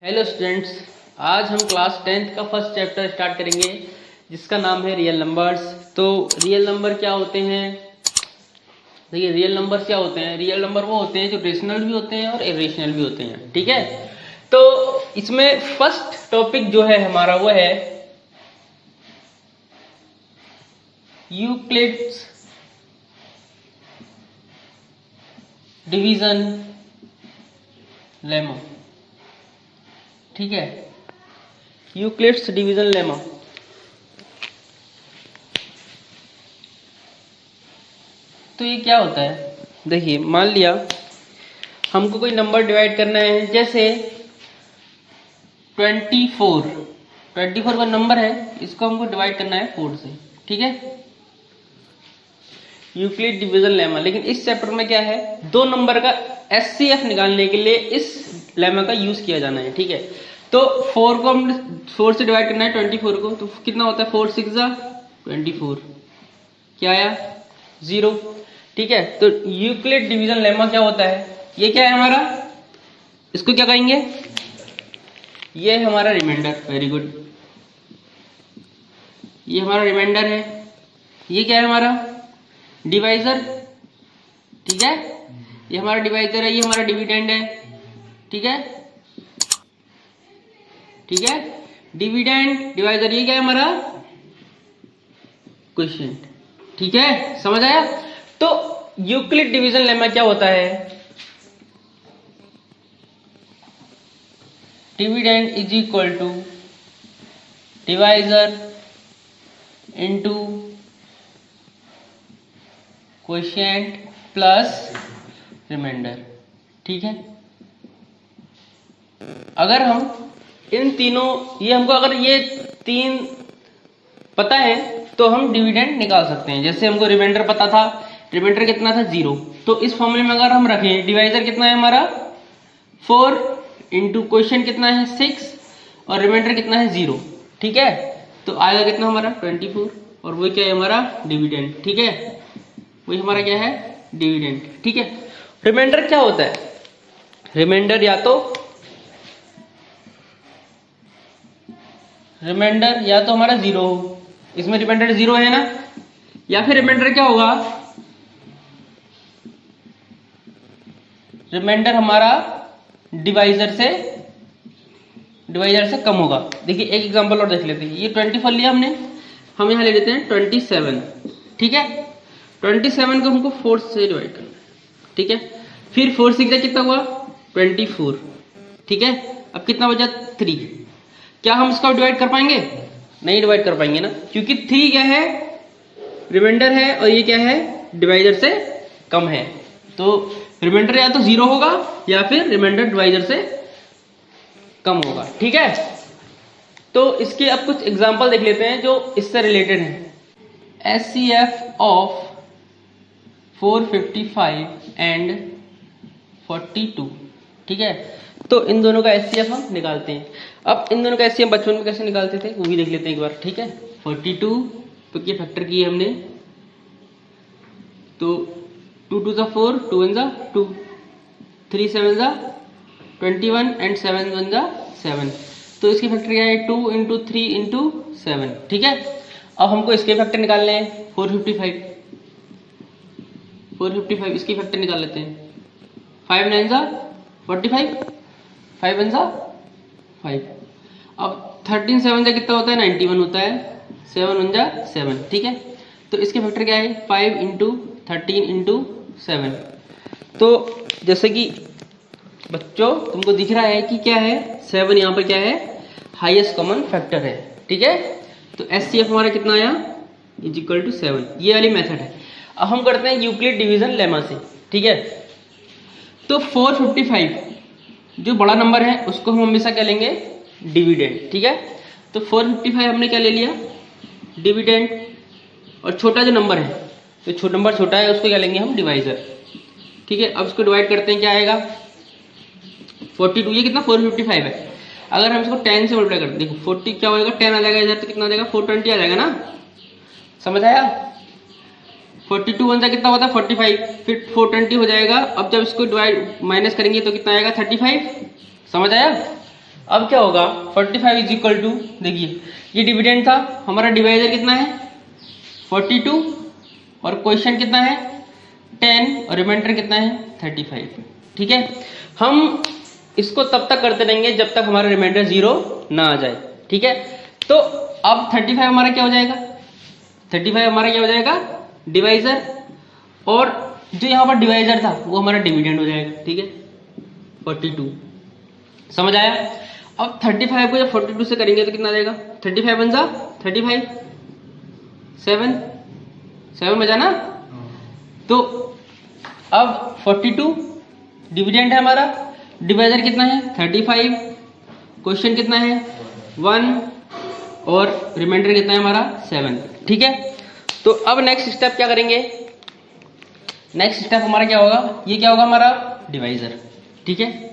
Hello students, आज हम class 10th का फर्स्ट चैप्टर स्टार्ट करेंगे जिसका नाम है रियल नंबर्स। तो रियल नंबर क्या होते हैं? देखिए, रियल नंबर क्या होते हैं? रियल नंबर वो होते हैं जो रेशनल भी होते हैं और इरेशनल भी होते हैं। ठीक है, तो इसमें फर्स्ट टॉपिक जो है हमारा वो है यूक्लिड्स डिवीजन लेमा। ठीक है, यूक्लिड्स डिवीजन लेमा। तो ये क्या होता है? देखिए, मान लिया हमको कोई नंबर डिवाइड करना है, जैसे 24 का नंबर है, इसको हमको डिवाइड करना है 4 से। ठीक है, यूक्लिड डिवीजन लेमा। लेकिन इस चैप्टर में क्या है, दो नंबर का एचसीएफ निकालने के लिए इस लेमा का यूज किया जाना है। ठीक है, तो 4 को हम 4 से डिवाइड करना है 24 को, तो कितना होता है? 4 6 24। क्या आया? 0। ठीक है, तो यूक्लिड डिवीजन लेमा क्या होता है? ये क्या है हमारा? इसको क्या कहेंगे? ये है हमारा रिमाइंडर। वेरी गुड, ये हमारा रिमाइंडर है। ये क्या है? हमारा डिवाइजर। ठीक है, ये हमारा डिवाइजर है, ये हमारा डिविडेंड है। ठीक है, ठीक है, डिविडेंड डिवाइजर, ये क्या है? हमारा क्वोशिएंट। ठीक है, समझ आया? तो यूक्लिड डिवीजन लेमा क्या होता है? Dividend is equal to divisor into quotient plus remainder. ठीक है, अगर हम इन तीनों, ये हमको अगर ये तीन पता है तो हम डिविडेंड निकाल सकते हैं। जैसे हमको रिमाइंडर पता था, रिमाइंडर कितना था? 0। तो इस फॉर्मूले में अगर हम रखें, डिवाइजर कितना है हमारा? 4 इंटू क्वोशिएंट कितना है? 6 और रिमाइंडर कितना है? 0। ठीक है, तो आएगा कितना हमारा? 24। और वो क्या है? हमारा डिविडेंड। ठीक है, वही हमारा क्या है? डिविडेंड। ठीक है, रिमाइंडर क्या होता है? रिमाइंडर या तो हमारा 0 हो, इसमें रिमाइंडर 0 है ना, या फिर रिमाइंडर क्या होगा? रिमाइंडर हमारा डिवाइजर से कम होगा। देखिए, एक एग्जांपल और देख लेते हैं। ये 24 लिया हमने, हम यहां ले लेते हैं 27। ठीक है, 27 को हमको 4 से डिवाइड करना है। ठीक है, फिर 4 6 कितना हुआ? 24। ठीक है, अब कितना बचा? 3। क्या हम इसका डिवाइड कर पाएंगे? नहीं डिवाइड कर पाएंगे ना, क्योंकि 3 क्या है? रिमाइंडर है, और ये क्या है? डिवाइजर से कम है। तो रिमाइंडर या तो 0 होगा या फिर रिमाइंडर डिवाइजर से कम होगा। ठीक है, तो इसके अब कुछ एग्जांपल देख लेते हैं जो इससे रिलेटेड हैं। HCF of 455 and 42। ठीक है, तो इन दोनों का एचसीएफ हम निकालते हैं। अब इन दोनों का एचसीएफ बचपन में कैसे निकालते थे वो भी देख लेते हैं एक बार। ठीक है, 42 तो ये फैक्टर किए हमने, तो 2 2 4, 2 1 2, 3 7 21 एंड 7 1 7। तो इसकी फैक्टर क्या है? 2 इंटू 3 इंटू 7। ठीक है, अब हमको इसके फैक्टर निकालने हैं। 455 इसकी फैक्टर निकाल लेते हैं। 5 9 45, 5 1 5। अब 13 7 से कितना होता है? 91 होता है। 7 1 7। ठीक है, तो इसके फैक्टर क्या है? 5 इंटू 13 इंटू 7। तो जैसे कि बच्चों तुमको दिख रहा है कि क्या है? 7 यहाँ पर क्या है? हाईएस्ट कॉमन फैक्टर है। ठीक है, तो एचसीएफ हमारा कितना आया? Is equal to 7। ये वाली मेथड है। अब हम करते हैं यूक्लिड डिवीजन लेमा से। ठीक है, तो 455 जो बड़ा नंबर है उसको हम हमेशा क्या लेंगे? डिविडेंड। ठीक है, तो 455 हमने क्या ले लिया? डिविडेंड। और छोटा जो नंबर है, तो नंबर छोटा है, उसको क्या लेंगे हम? डिवाइजर। ठीक है, अब इसको डिवाइड करते हैं, क्या आएगा? 42। ये कितना? 455 है। अगर हम इसको 10 से मल्टीप्लाई करते हैं, देखो 40 क्या होगा? 10 आ जाएगा इधर, तो कितना आ जाएगा? 420 आ जाएगा ना। समझ आया? 42 1 जा कितना होता है? 45, फिर 420 हो जाएगा। अब जब इसको डिवाइड माइनस करेंगे तो कितना आएगा? 35। समझ आया? अब क्या होगा 45 इज इक्वल टू, देखिए ये डिविडेंड था, हमारा डिवाइजर कितना है 42 और क्वेश्चन कितना है 10 और रिमाइंडर कितना है 35। ठीक है, हम इसको तब तक करते रहेंगे जब तक हमारा रिमाइंडर 0 ना आ जाए। ठीक है, तो अब 35 हमारा क्या हो जाएगा, 35 हमारा क्या हो जाएगा डिवाइजर, और जो यहाँ पर डिवाइजर था वो हमारा डिविडेंड हो जाएगा। ठीक है 42, समझ आया। अब 35 को जब 42 से करेंगे तो कितना आ जाएगा, 35 बन जा 35, 7 बजा ना। तो अब 42 डिविडेंड है हमारा, डिवाइजर कितना है 35, क्वेश्चन कितना है 1 और रिमाइंडर कितना है हमारा 7। ठीक है, तो अब नेक्स्ट स्टेप क्या करेंगे, नेक्स्ट स्टेप हमारा क्या होगा, ये क्या होगा हमारा डिवाइजर। ठीक है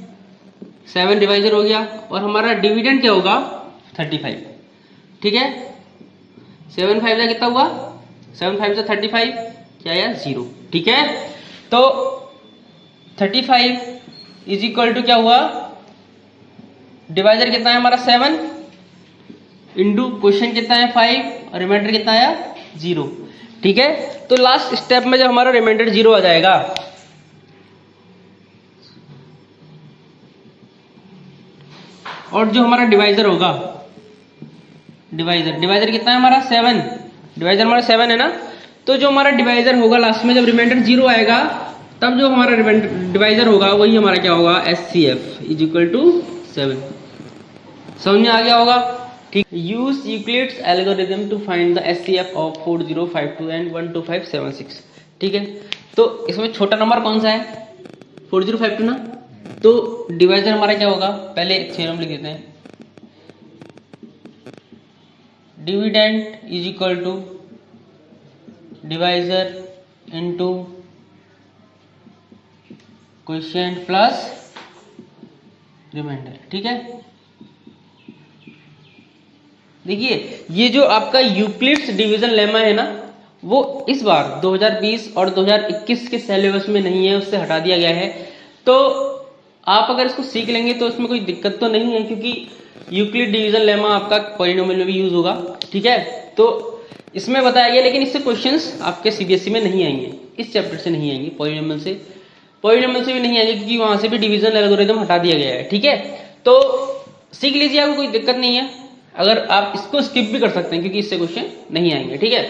7 डिवाइजर हो गया और हमारा डिविडेंड क्या होगा 35। ठीक है 7 5 का कितना हुआ, 7 5 से 35 क्या आया 0। ठीक है, तो 35 इज इक्वल टू क्या हुआ, डिवाइजर कितना है हमारा 7 इंटू क्वेश्चन कितना है 5 और रिमाइंडर कितना आया 0। ठीक है, तो लास्ट स्टेप में जब हमारा रिमाइंडर 0 आ जाएगा और जो हमारा डिवाइजर होगा, डिवाइजर कितना है हमारा 7, डिवाइजर हमारा 7 है ना, तो जो हमारा डिवाइजर होगा लास्ट में जब रिमाइंडर 0 आएगा तब जो हमारा डिवाइजर होगा वही हमारा क्या होगा SCF इज इक्वल टू 7। समझ में आ गया होगा। ठीक, use Euclid's algorithm to find the SCF of 4052 and 12576। ठीक है, तो इसमें छोटा नंबर कौन सा है 4052 ना, तो डिवाइजर हमारा क्या होगा, पहले थ्योरम लिख देते हैं, dividend is equal to divisor into question plus remainder. ठीक है, देखिए ये जो आपका यूक्लिड्स डिवीजन लेमा है ना, वो इस बार 2020 और 2021 के सिलेबस में नहीं है, उससे हटा दिया गया है। तो आप अगर इसको सीख लेंगे तो इसमें कोई दिक्कत तो नहीं है, क्योंकि यूक्लिड डिवीजन लेमा आपका पॉलिनोमियल में भी यूज होगा। ठीक है, तो इसमें बताया गया, लेकिन इससे क्वेश्चंस आपके CBSE में नहीं आएंगे, इस चैप्टर से नहीं आएंगे, पॉलिनोमियल से भी नहीं आएंगे, क्योंकि वहां से भी डिवीजन एल्गोरिथम हटा दिया गया है। ठीक है, तो सीख लीजिए, आपको कोई दिक्कत नहीं है, अगर आप इसको स्किप भी कर सकते हैं क्योंकि इससे क्वेश्चन नहीं आएंगे। ठीक है,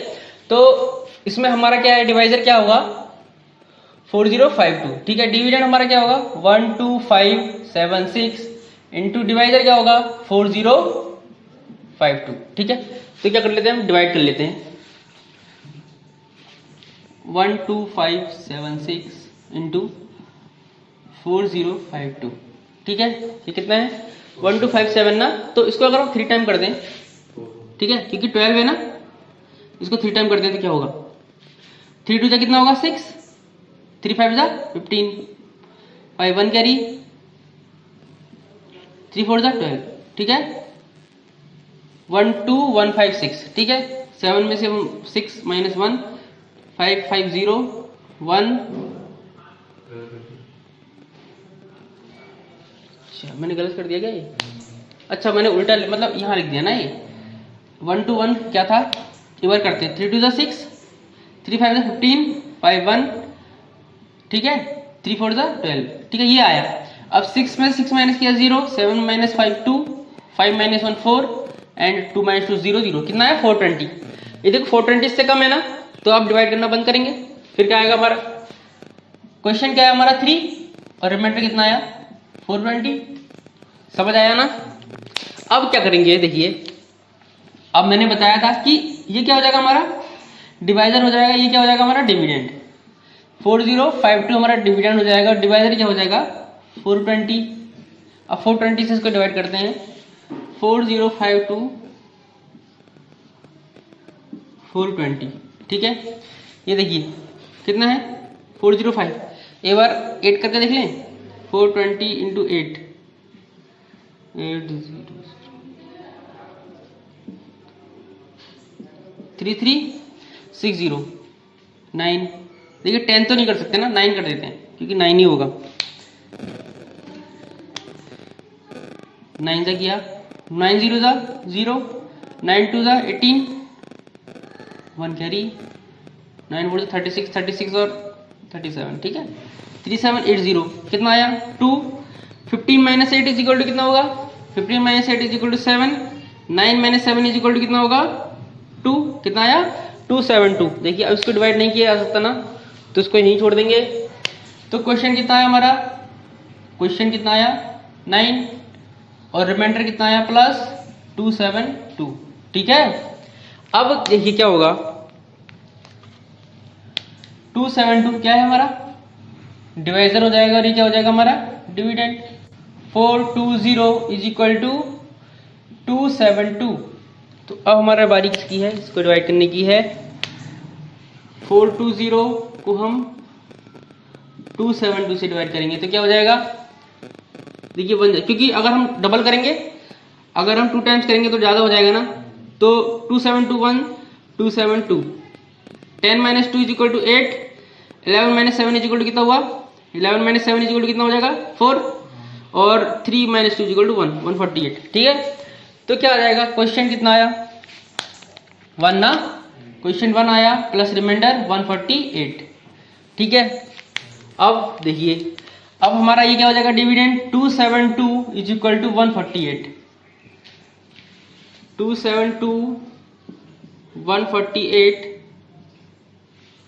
तो इसमें हमारा क्या है, डिवाइजर क्या होगा 4052। ठीक है, डिविडेंड हमारा क्या होगा 12576 इंटू डिवाइजर क्या होगा 4052। ठीक है, तो क्या कर लेते हैं हम, डिवाइड कर लेते हैं 12576 इंटू 4052। ठीक है, ये कितना है 1257 ना, तो इसको अगर हम 3 टाइम कर दें, ठीक है क्योंकि 12 है ना, इसको 3 टाइम कर दें तो क्या होगा, 3 2 जा कितना होगा 6, 3 5 जा 15, 5 1 कैरी, 3 4 जा 12। ठीक है 12156। ठीक है, 7 में से 6 माइनस 1 5 5 0 1। अच्छा मैंने गलत कर दिया क्या ये, अच्छा मैंने उल्टा मतलब यहाँ लिख दिया ना, ये 1 2 1 क्या था, एक बार करते हैं, 3 2 जा 6, 3 5 जा 15, 5 1। ठीक है 3 4 जा 12। ठीक है, ये आया। अब 6 में 6 माइनस किया 0, 7 माइनस 5 2, 5 माइनस 1 4 एंड 2 माइनस 2 0 0। कितना है 420। ये देखो 420 से कम है ना, तो आप डिवाइड करना बंद करेंगे, फिर क्या आएगा हमारा, क्वेश्चन क्या है हमारा 3 और रिमाइंडर कितना आया 420। समझ आया ना। अब क्या करेंगे, देखिए अब मैंने बताया था कि ये क्या हो जाएगा हमारा डिवाइजर हो जाएगा, ये क्या हो जाएगा हमारा डिविडेंड, 4052 हमारा डिविडेंड हो जाएगा, डिवाइजर क्या हो जाएगा 420। अब 420 से इसको डिवाइड करते हैं, 4052 420। ठीक है, ये देखिए कितना है 405। एक बार 8 करके देख लें, 420 इंटू 8 3360 9। देखिए 10 तो नहीं कर सकते ना, 9 कर देते हैं क्योंकि 9 ही होगा। 9 जा किया, 9 0 जा 0, 9 2 जा 18, 1 कैरी, 9 4 जा 36, 36 और 37, ठीक है। 3780 कितना आया 2, 15 माइनस 8 इज इक्वल टू कितना होगा, 15 minus 8 is equal to 7, 9 minus 7 is equal to कितना होगा 2, कितना आया 272। देखिए अब इसको डिवाइड नहीं किया जा सकता ना, तो इसको यहीं छोड़ देंगे। तो क्वेश्चन कितना आया हमारा, क्वेश्चन कितना आया 9 और रिमाइंडर कितना आया प्लस 272, ठीक है। अब देखिए क्या होगा, 272 क्या है हमारा डिवाइजर हो जाएगा और ये क्या हो जाएगा हमारा डिविडेंड। 420 is equal to 272। तो अब हमारा बारी किसकी है, इसको डिवाइड करने की है। 420 को हम 272 से डिवाइड करेंगे तो क्या हो जाएगा, देखिए बन जाए, क्योंकि अगर हम डबल करेंगे, अगर हम 2 टाइम्स करेंगे तो ज़्यादा हो जाएगा ना। तो 272 272, 10 minus 2 is equal to 8, 11 minus 7 is equal to कितना हुआ, 11 माइनस 7 इज इक्वल टू कितना हो जाएगा 4, और 3 माइनस 2 इज इक्वल टू 1, 148, ठीक है। तो क्या आ जाएगा, क्वेश्चन कितना आया 1 ना, क्वेश्चन 1 आया प्लस रिमाइंडर 148, ठीक है। अब देखिए अब हमारा ये क्या हो जाएगा डिविडेंड, 272 इज इक्वल टू 148, 272 148।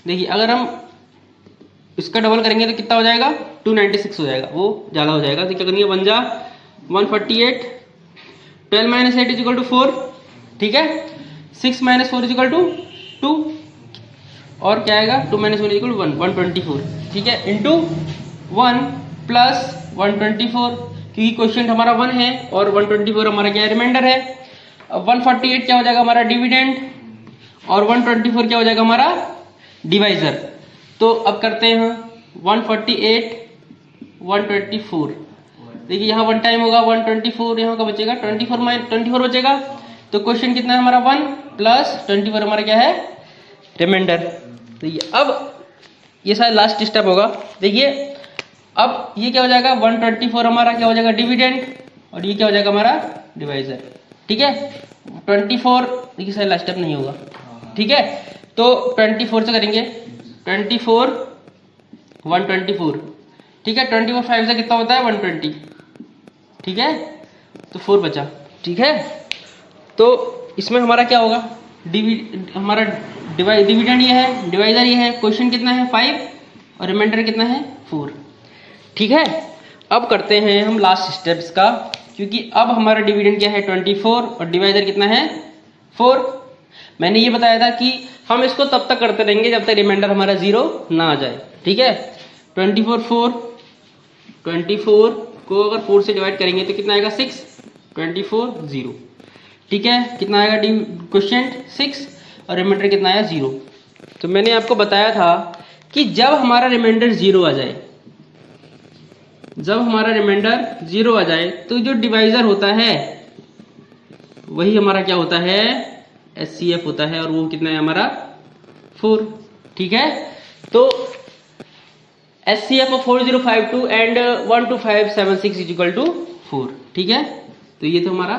देखिए अगर हम इसका डबल करेंगे तो कितना हो जाएगा 296 हो जाएगा, वो ज़्यादा हो जाएगा। तो क्या करेंगे 1 जा 148, 12 माइनस 8 इज इक्वल टू 4, ठीक है। 6 माइनस 4 इज इक्वल टू 2, और क्या आएगा 2 माइनस 1 इज इक्वल टू 1, 124, ठीक है, इंटू 1 प्लस 124, क्योंकि क्वेश्चन हमारा 1 है और 124 हमारा क्या है रिमाइंडर है। अब 148 क्या हो जाएगा हमारा डिविडेंड, और 124 क्या हो जाएगा हमारा डिवाइजर। तो अब करते हैं 148 124, देखिए यहाँ 1 टाइम होगा 124, यहाँ का बचेगा 24 बचेगा। तो क्वेश्चन कितना है हमारा 1 प्लस 24 हमारा क्या है रिमाइंडर। देखिए अब ये शायद लास्ट स्टेप होगा। देखिए अब ये क्या हो जाएगा 124 हमारा क्या हो जाएगा डिविडेंड, और ये क्या हो जाएगा हमारा डिवाइजर, ठीक है। 24 देखिए शायद लास्ट स्टेप नहीं होगा, ठीक है। तो 24 से करेंगे, 24 124, ठीक है। 24 5 से कितना होता है 120, ठीक है। तो 4 बचा, ठीक है। तो इसमें हमारा क्या होगा हमारा डिविडेंड ये है, डिवाइजर ये है, क्वेश्चन कितना है 5 और रिमाइंडर कितना है 4, ठीक है। अब करते हैं हम लास्ट स्टेप्स का, क्योंकि अब हमारा डिविडेंड क्या है 24 और डिवाइजर कितना है 4। मैंने ये बताया था कि हम इसको तब तक करते रहेंगे जब तक रिमाइंडर हमारा 0 ना आ जाए, ठीक है। 24 को अगर 4 से डिवाइड करेंगे तो कितना आएगा 6, 24 0, ठीक है। कितना आएगा क्वेश्चन 6 और रिमाइंडर कितना आया 0। तो मैंने आपको बताया था कि जब हमारा रिमाइंडर 0 आ जाए, जब हमारा रिमाइंडर 0 आ जाए तो जो डिवाइजर होता है वही हमारा क्या होता है HCF होता है, और वो कितना है हमारा 4, ठीक है। तो HCF of 4052 and 12576 is equal to 4, ठीक है। तो ये तो हमारा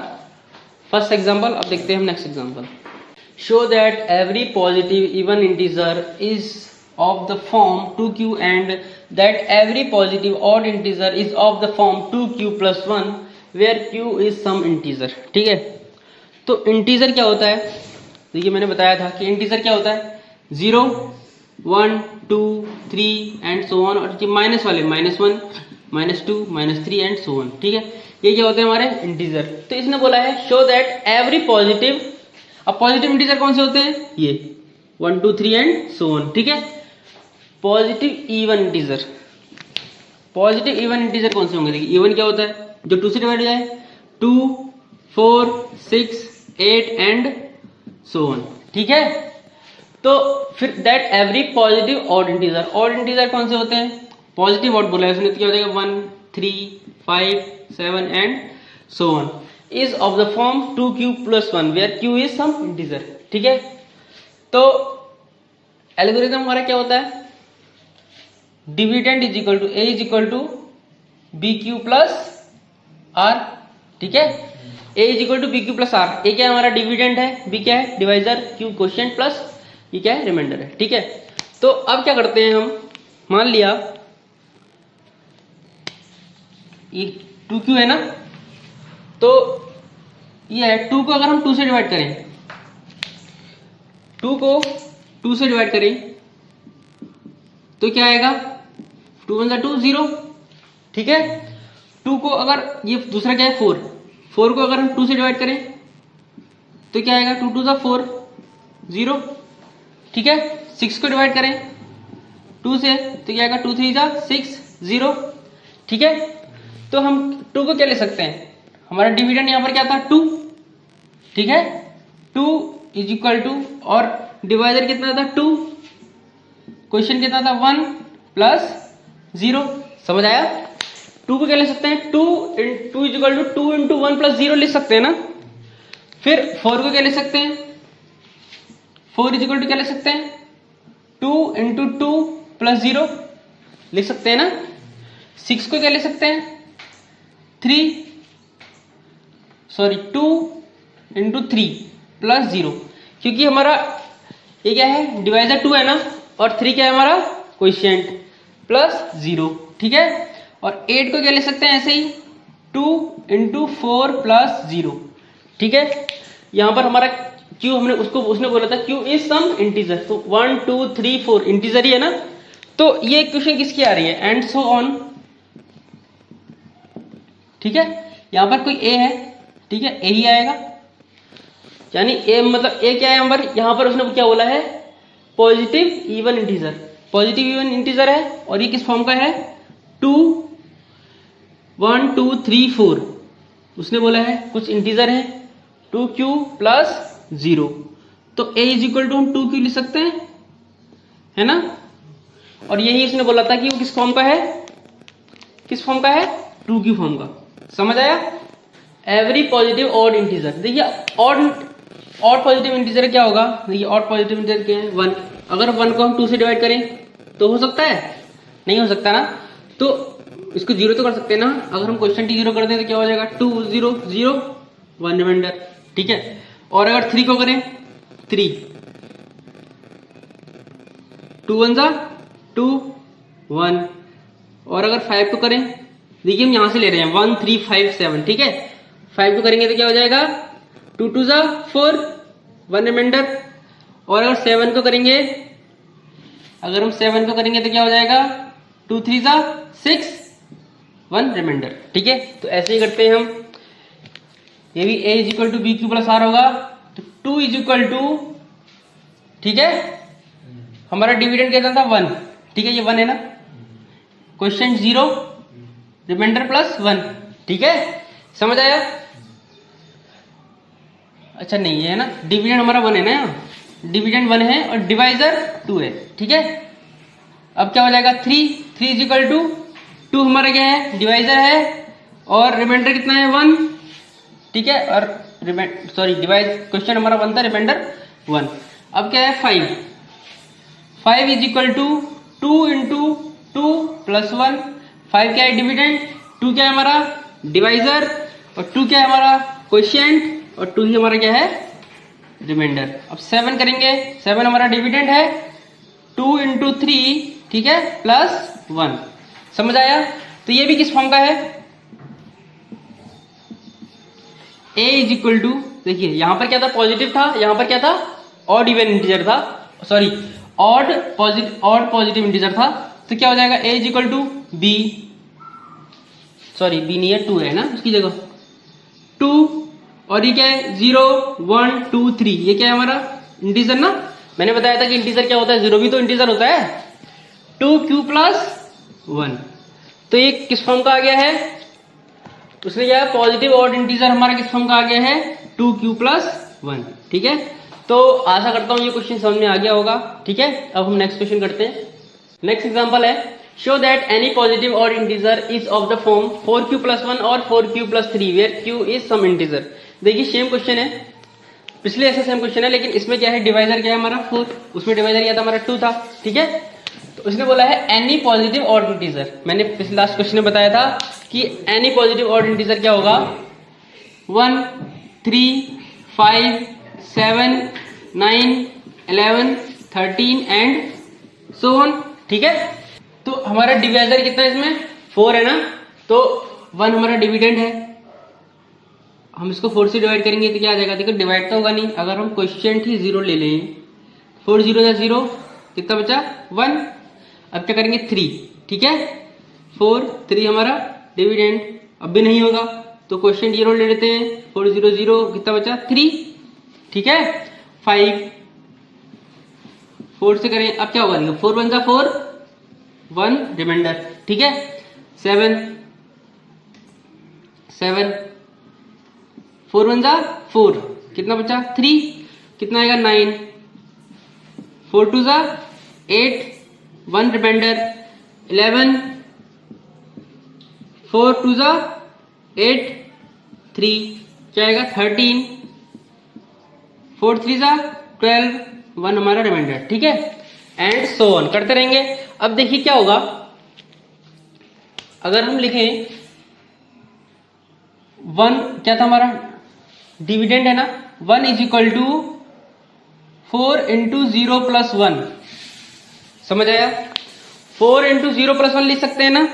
फर्स्ट एग्जांपल। अब देखते हैं हम next example. Show that every positive even integer is of the form 2q and that every positive odd integer is of the form 2q plus 1 where q is some integer, ठीक है। तो integer क्या होता है, देखिए मैंने बताया था कि इंटीजर क्या होता है 0 1 2 3 एंड सो ऑन, और ये माइनस वाले -1 -2 -3 एंड सो ऑन, ठीक है। ये क्या होते हैं हमारे इंटीजर। तो इसने बोला है शो दैट एवरी पॉजिटिव, अब पॉजिटिव इंटीजर कौन से होते हैं ये 1 2 3 एंड सो ऑन, ठीक है। Positive even integer, positive even integer कौन से होंगे, देखिए इवन क्या होता है जो 2 से डिवाइड हो जाए, 2 4 6 8 एंड सो ऑन, ठीक है। तो फिर that every positive odd integer, odd integer कौन से होते हैं, पॉजिटिव ऑड बोला है उसने, तो क्या हो जाएगा 1 3 5 7 and so on is of the form 2q plus 1 where q is some integer, ठीक है। तो एल्गोरिथम हमारा क्या होता है dividend is equal to a is equal to bq plus r, ठीक है। a is equal to B Q plus R, A क्या है हमारा डिविडेंड है, बी क्या है डिवाइजर, क्यू क्वोशिएंट प्लस ये क्या है रिमाइंडर है, ठीक है। तो अब क्या करते हैं हम, मान लिया ये 2q है ना, तो ये है 2 को अगर हम 2 से डिवाइड करें, 2 को 2 से डिवाइड करें तो क्या आएगा, 2 1 2 0, ठीक है। 2 को अगर ये दूसरा क्या है 4, 4 को अगर हम 2 से डिवाइड करें तो क्या आएगा, 2 2 4 0, ठीक है। 6 को डिवाइड करें 2 से तो क्या आएगा, 2 3 6 0, ठीक है। तो हम 2 को क्या ले सकते हैं, हमारा डिविडेंड यहाँ पर क्या था 2, ठीक है। 2 इज इक्वल टू, और डिवाइजर कितना था 2, क्वेश्चन कितना था 1 प्लस 0, समझ आया। 2 को क्या ले सकते हैं, 2 is equal to 2 into 1 plus 0 लिख सकते हैं ना। फिर 4 को क्या ले सकते हैं, 4 इज इक्वल टू क्या ले सकते हैं, 2 इंटू 2 प्लस 0 लिख सकते हैं ना। 6 को क्या ले सकते हैं, 2 इंटू 3 प्लस 0, क्योंकि हमारा ये क्या है डिवाइजर 2 है ना, और 3 क्या है हमारा क्वोशिएंट प्लस 0, ठीक है। और 8 को क्या ले सकते हैं ऐसे ही, 2 इंटू 4 प्लस 0, ठीक है। यहां पर हमारा q हमने उसने बोला था q इज सम इंटीजर, तो 1 2 3 4 इंटीजर ही है ना। तो ये क्वेश्चन किसकी आ रही है, एंड सो ऑन, ठीक है। यहां पर कोई a है, ठीक है, a ही आएगा, यानी a मतलब a क्या है यहां पर उसने क्या बोला है, positive even integer, positive even integer है। और ये किस फॉर्म का है, 2 1 2 3 4, उसने बोला है कुछ इंटीजर है 2q प्लस 0, तो a इज इक्वल टू हम 2q लिख सकते हैं, है ना। और यही उसने बोला था कि वो किस फॉर्म का है, किस फॉर्म का है, 2q फॉर्म का, समझ आया। एवरी पॉजिटिव ऑड इंटीजर, देखिए ऑड पॉजिटिव इंटीजर क्या होगा, देखिए ऑड पॉजिटिव इंटीजर क्या है 1, अगर 1 को हम 2 से डिवाइड करें तो हो सकता है, नहीं हो सकता ना, तो इसको 0 तो कर सकते हैं ना। अगर हम क्वेश्चन t 0 कर दें तो क्या हो जाएगा, 2 0 0 1 रिमाइंडर, ठीक है। और अगर 3 को करें 3, 2 1 2 1, और अगर 5 को करें, देखिए हम यहां से ले रहे हैं 1 3 5 7, ठीक है। 5 को करेंगे तो क्या हो जाएगा, 2 2 4 1 रिमाइंडर। और अगर 7 को करेंगे, अगर हम 7 को करेंगे तो क्या हो जाएगा, 2 3 6 1 रिमाइंडर, ठीक है। तो ऐसे ही करते हैं हम, ये भी a is equal to B Q plus R होगा, तो 2 इज इक्वल टू, ठीक है, हमारा डिविडेंड कितना था 1, ठीक है, ये 1 है ना, क्वेश्चन 0 रिमाइंडर प्लस 1, ठीक है, समझ आया। अच्छा नहीं ये है ना, डिविडेंड हमारा 1 है ना, यहाँ डिविडेंड 1 है और डिवाइजर 2 है, ठीक है। अब क्या हो जाएगा, 3 इज इक्वल टू 2 हमारा क्या है डिवाइजर है, और रिमाइंडर कितना है 1, ठीक है। और डिवाइज क्वेश्चन हमारा 1 था, रिमाइंडर 1। अब क्या है 5 is equal to 2 into 2 plus 1, 5 क्या है डिविडेंड, 2 क्या है हमारा डिवाइजर, और 2 क्या है हमारा क्वोशिएंट, और 2 ही हमारा क्या है रिमाइंडर। अब 7 करेंगे, 7 हमारा डिविडेंड है 2 इंटू 3, ठीक है, प्लस 1, समझ आया। तो ये भी किस फॉर्म का है, a इज इक्वल टू, देखिए यहां पर क्या था पॉजिटिव था, यहां पर क्या था ऑड इवन इंटीजर था, सॉरी ऑड पॉजिटिव इंटीजर था, तो क्या हो जाएगा a is equal to b, sorry b नहीं है 2 है ना उसकी जगह 2, और ये क्या है 0 1 2 3, ये क्या है हमारा इंटीजर ना, मैंने बताया था कि इंटीजर क्या होता है, 0 भी तो इंटीजर होता है, 2q प्लस 1, तो ये किस फॉर्म का आ गया है, उसने क्या है पॉजिटिव ऑड इंटीजर हमारा किस फॉर्म का आ गया है 2q प्लस 1, ठीक है। तो आशा करता हूं ये क्वेश्चन समझ में आ गया होगा, ठीक है। अब हम नेक्स्ट क्वेश्चन करते हैं। नेक्स्ट एग्जांपल है, show that any positive odd integer is of the form 4q plus 1 और 4q plus 3 where q is some integer. देखिए सेम क्वेश्चन है, पिछले ऐसा सेम क्वेश्चन है, लेकिन इसमें क्या है डिवाइजर क्या है हमारा 4, उसमें डिवाइजर क्या था हमारा 2 था, ठीक है। तो उसने बोला है एनी पॉजिटिव ऑड इंटीजर, मैंने पिछले लास्ट क्वेश्चन में बताया था कि एनी पॉजिटिव ऑड इंटीजर क्या होगा, 1 3 5 7 9 11 13 एंड सो ऑन। ठीक है, तो हमारा डिवाइजर कितना है इसमें 4 है ना, तो 1 हमारा डिविडेंड है, हम इसको 4 से डिवाइड करेंगे तो क्या आ जाएगा, देखो डिवाइड तो होगा नहीं, अगर हम क्वोशिएंट ही 0 ले लें, 4 0 या 0, कितना बचा 1। अब क्या करेंगे 3, ठीक है 4 3 हमारा डिविडेंड, अब भी नहीं होगा तो क्वोशिएंट 0 ले लेते हैं, 4 0 0, कितना बचा 3, ठीक है 5 4 से करें, अब क्या होगा देखो 4 1 जा 4, 1 रिमाइंडर, ठीक है 7 7 4 1 जा 4, कितना बचा 3, कितना आएगा 9, 4 2 जा 8, 1 रिमाइंडर 11, 4 2 जा 8 3, क्या आएगा 13, 4 3 जा 12, 1 हमारा रिमाइंडर, ठीक है एंड सो ऑन करते रहेंगे। अब देखिए क्या होगा, अगर हम लिखें 1 क्या था हमारा डिविडेंड है ना, 1 is equal to 4 into 0 plus 1, समझ आया, 4 इंटू 0 प्लस 1 लिख सकते हैं ना,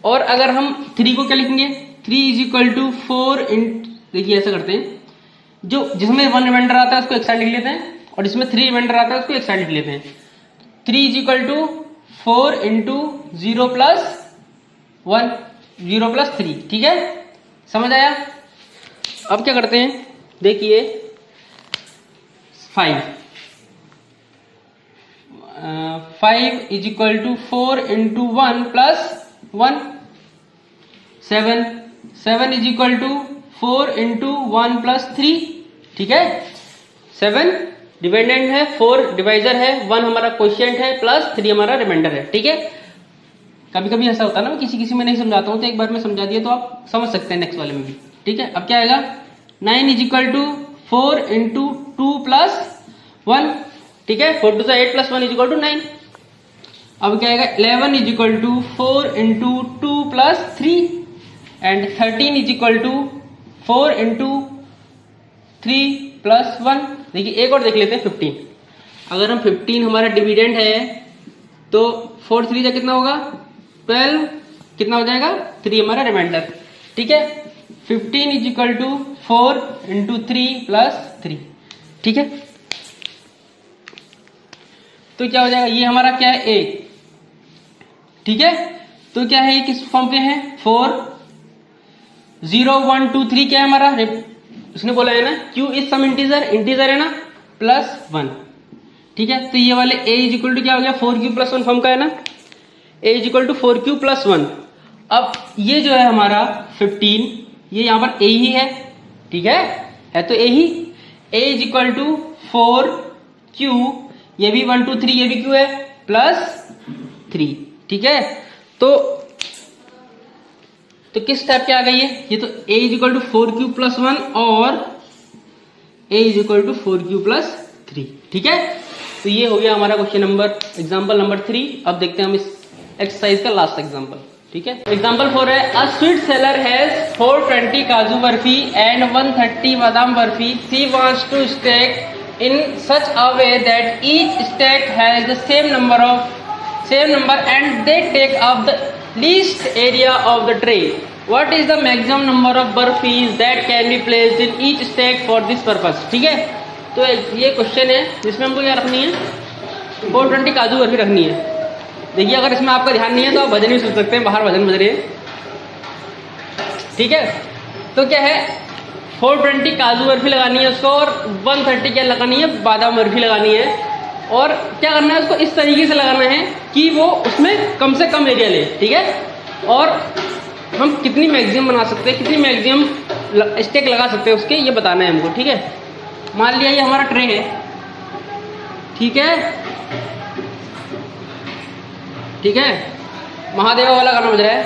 और अगर हम 3 को क्या लिखेंगे, 3 इज इक्वल टू 4 इंटू, देखिए ऐसा करते हैं, जो जिसमें 1 रिमाइंडर आता है उसको एक साइड लिख लेते हैं, और जिसमें 3 रिमाइंडर आता है उसको एक साइड लिख लेते हैं। 3 is equal to 4 into 0 plus 1, 0 plus 3, ठीक है समझ आया। अब क्या करते हैं, देखिए 5 is equal to 4 into 1 plus 1, 7 is equal to 4 into 1 plus 3, ठीक है 7 डिपेंडेंट है, 4 डिवाइजर है, 1 हमारा क्वोशिएंट है, प्लस 3 हमारा रिमाइंडर है, ठीक है। कभी कभी ऐसा होता है ना, किसी किसी में नहीं समझाता हूं तो एक बार में समझा दिया तो आप समझ सकते हैं नेक्स्ट वाले में भी, ठीक है। अब क्या आएगा 9 is equal to 4 into 2 plus 1, ठीक है 4 2 8 प्लस 1 इज इक्वल टू 9। अब क्या आएगा 11 is equal to 4 into 2 plus 3 and 13 is equal to 4 into 3 plus 1। देखिए एक और देख लेते हैं 15, अगर हम 15 हमारा डिविडेंड है तो 4 3 कितना होगा 12, कितना हो जाएगा 3 हमारा रिमाइंडर, ठीक है 15 is equal to 4 into 3 plus 3, ठीक है। तो क्या हो जाएगा, ये हमारा क्या है a, ठीक है, तो क्या है ये किस फॉर्म के हैं 4 0 1 2 3, क्या है हमारा, उसने बोला है ना q इज सम इंटीजर है ना प्लस 1, ठीक है। तो ये वाले a इज इक्वल टू क्या हो गया 4q प्लस 1 फॉर्म का है ना, a is equal to 4q plus 1। अब ये जो है हमारा 15, ये यहां पर a ही है, ठीक है तो a ही, a is equal to 4q, ये भी 1 2 3, ये भी q है प्लस 3, ठीक है। तो किस टाइप के आ गई है ये, तो a is equal to 4q plus 1 और a is equal to 4q plus 3, ठीक है। तो ये हो गया हमारा क्वेश्चन नंबर एग्जांपल नंबर 3। अब देखते हैं हम इस एक्सरसाइज का लास्ट एग्जांपल, ठीक है। एग्जांपल 4 है, अ स्वीट सेलर हैज 420 काजू barfi and 130 badam barfi, she wants to stack in such a way that each stack has the same number and they take up the least area of the tray. What is the maximum number of burfis that can be placed in each stack for this purpose? ठीक है, तो ये question है जिसमें हमको क्या रखनी है 420 काजू बर्फी रखनी है। देखिए अगर इसमें आपका ध्यान नहीं है तो आप भजन भी सुन सकते हैं, बाहर भजन बज रहे हैं, ठीक है। तो क्या है 420 काजू बर्फी लगानी है उसको, और 130 क्या लगानी है बादाम बर्फी लगानी है, और क्या करना है उसको इस तरीके से लगाना है कि वो उसमें कम से कम एरिया ले, ठीक है। और हम कितनी मैक्सिमम बना सकते हैं, कितनी मैक्सिमम स्टेक लगा सकते हैं उसके, ये बताना है हमको, ठीक है। मान लिया ये हमारा ट्रे है, ठीक है, ठीक है, महादेवा वाला गाना बज रहा है,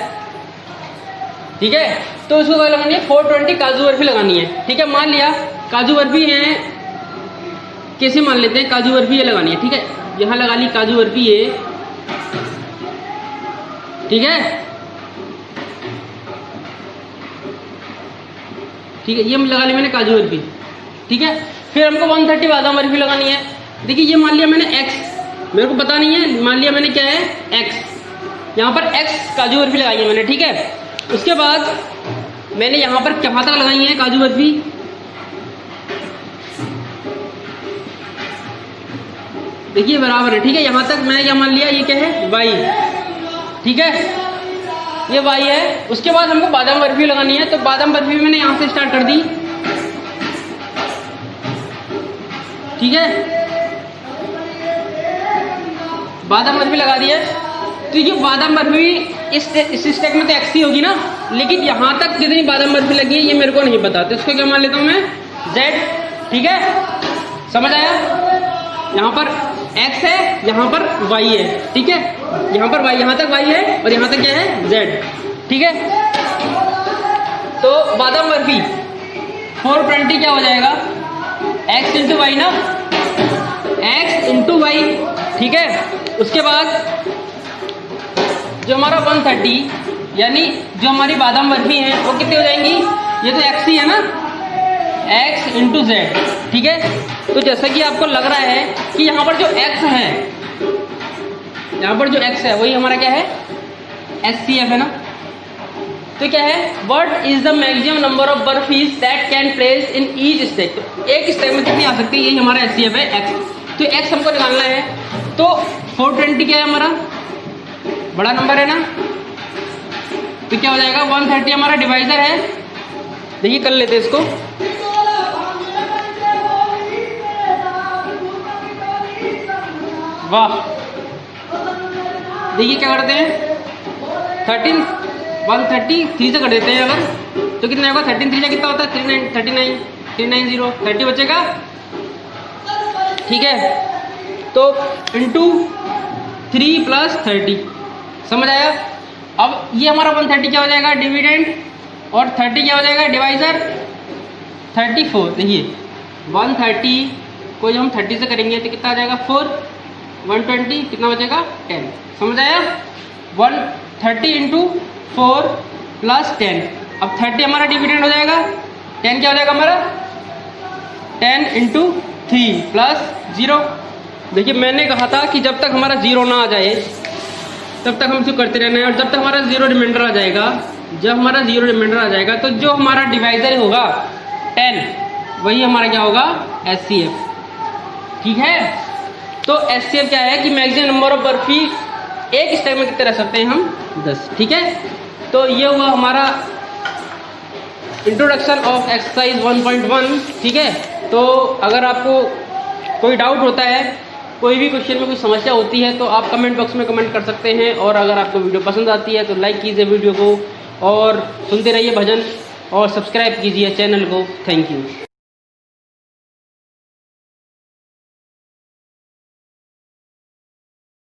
ठीक है। तो उसको क्या लगानी है 420 काजू बर्फी लगानी है, ठीक है। मान लिया काजू बर्फी है, कैसे मान लेते हैं काजू बर्फी ये लगानी है, ठीक है, यहां लगा ली काजू बर्फी ये, ठीक है, ठीक है, ये लगा ली मैंने काजू बर्फी। ठीक है, फिर हमको 130 बादाम बर्फी लगानी है। देखिए ये मान लिया मैंने x, मेरे को पता नहीं है, मान लिया मैंने क्या है x, यहाँ पर x काजू बर्फी लगाई है मैंने। ठीक है, उसके बाद मैंने यहाँ पर कहाँ तक लगाई है काजू बर्फी, देखिए बराबर है। ठीक है, यहाँ तक मैंने क्या मान लिया, ये क्या है y। ठीक है, ये y है। उसके बाद हमको बादाम बर्फी लगानी है, तो बादाम बर्फी मैंने यहाँ से स्टार्ट कर दी। ठीक है, बादाम बर्फी लगा दी है। तो ये बादाम बर्फी इस स्टेक में तो x ही होगी ना, लेकिन यहाँ तक कितनी बादाम बर्फी लगी है ये मेरे को नहीं पता, तो इसको क्या मान लेता हूँ मैं z। ठीक है, समझ आया, यहाँ पर x है, यहाँ पर y है। ठीक है, यहाँ पर y, यहाँ तक y है और यहाँ तक क्या है z। ठीक है, तो बादाम बर्फी 420 क्या हो जाएगा, x इंटू वाई ना, x इंटू वाई। ठीक है, उसके बाद जो हमारा 130 यानी जो हमारी बादाम बर्फी है वो कितनी हो जाएंगी, ये तो x ही है ना, x इंटू जेड। ठीक है, तो जैसा कि आपको लग रहा है कि यहाँ पर जो x है, यहाँ पर जो x है वही हमारा क्या है SCF है ना। तो क्या है, what is the maximum number of barfis that can place in each stack. तो एक स्टेक में कितनी आ सकती है, यही हमारा SCF है x। तो x हमको निकालना है, तो 420 क्या है हमारा बड़ा नंबर है ना, तो क्या हो जाएगा 130 हमारा डिवाइजर है। देखिए कर लेते हैं इसको, वाह, देखिए क्या करते हैं 133 से कर देते हैं अगर, तो कितना होगा 13 3 कितना होता है 390 30 बचेगा। ठीक है, तो इंटू 3 प्लस 30, समझ आया। अब ये हमारा 130 क्या हो जाएगा डिविडेंड, और 30 क्या हो जाएगा डिवाइजर 34। देखिए 130 को जब हम 30 से करेंगे तो कितना आ जाएगा 4, 120 कितना बचेगा 10, समझ आया। 130 इंटू 4 प्लस 10, अब 30 हमारा डिविडेंड हो जाएगा, 10 क्या हो जाएगा हमारा 10 इंटू 3 प्लस 0। देखिए मैंने कहा था कि जब तक हमारा 0 ना आ जाए तब तक हम इसको करते रहना है, और जब तक हमारा 0 रिमाइंडर आ जाएगा, जब हमारा 0 रिमाइंडर आ जाएगा तो जो हमारा डिवाइजर होगा 10 वही हमारा क्या होगा SCF। ठीक है, तो SCF क्या है कि मैक्सिमम नंबर ऑफ बर्फी एक स्टेक में कितने रह सकते हैं हम 10। ठीक है, तो ये हुआ हमारा इंट्रोडक्शन ऑफ एक्सरसाइज 1.1। ठीक है, तो अगर आपको कोई डाउट होता है, कोई भी क्वेश्चन में कोई समस्या होती है तो आप कमेंट बॉक्स में कमेंट कर सकते हैं, और अगर आपको वीडियो पसंद आती है तो लाइक कीजिए वीडियो को और सुनते रहिए भजन और सब्सक्राइब कीजिए चैनल को। Thank you.